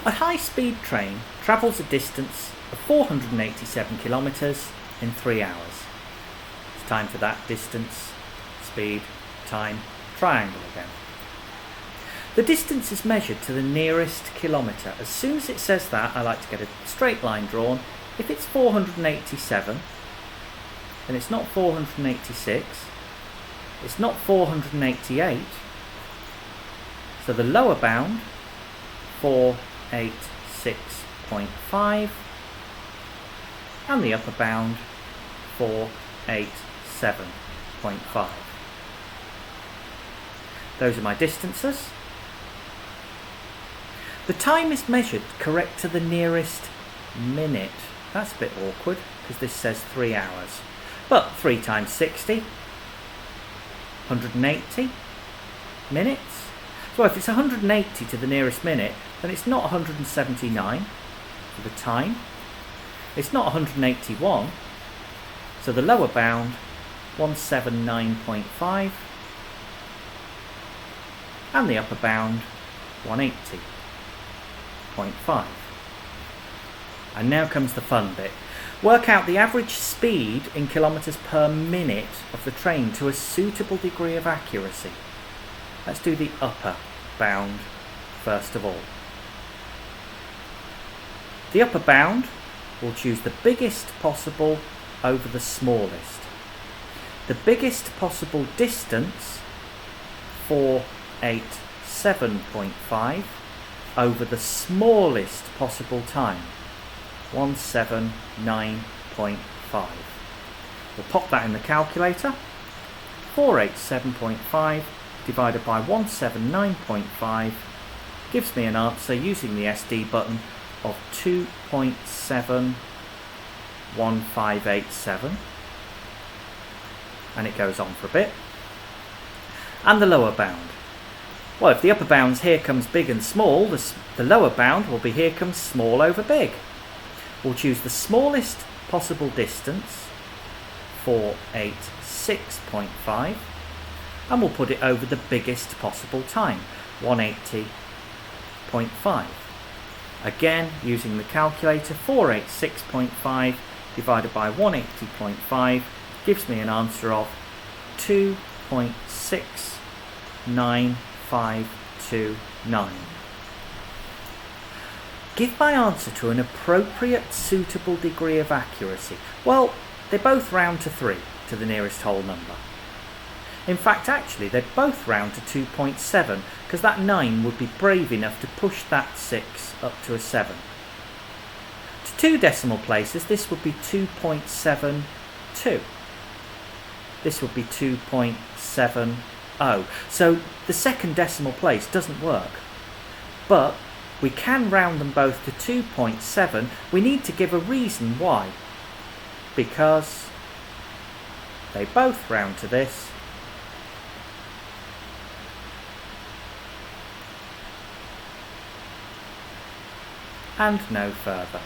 A high-speed train travels a distance of 487 kilometres in 3 hours. It's time for that distance, speed, time, triangle again. The distance is measured to the nearest kilometre. As soon as it says that, I like to get a straight line drawn. If it's 487, then it's not 486, it's not 488, so the lower bound, 486.5, and the upper bound, 487.5. Those are my distances. The time is measured correct to the nearest minute. That's a bit awkward because this says 3 hours. But 3 times 60, 180 minutes. So if it's 180 to the nearest minute, then it's not 179 for the time. It's not 181. So the lower bound, 179.5. And the upper bound, 180.5. And now comes the fun bit. Work out the average speed in kilometres per minute of the train to a suitable degree of accuracy. Let's do the upper bound first of all. The upper bound, we'll choose the biggest possible over the smallest. The biggest possible distance, 487.5, over the smallest possible time, 179.5. We'll pop that in the calculator. 487.5 divided by 179.5 gives me an answer using the SD button of 2.71587, and it goes on for a bit. And the lower bound, well, if the upper bound's here comes big and small, the lower bound will be here comes small over big. We'll choose the smallest possible distance, 486.5, and we'll put it over the biggest possible time, 180.5. Again, using the calculator, 486.5 divided by 180.5 gives me an answer of 2.69529. Give my answer to an appropriate, suitable degree of accuracy. Well, they both round to 3, to the nearest whole number. In fact, actually, they'd both round to 2.7, because that 9 would be brave enough to push that 6 up to a 7. To 2 decimal places, this would be 2.72. This would be 2.70. So the second decimal place doesn't work. But we can round them both to 2.7. We need to give a reason why. Because they both round to this. And no further.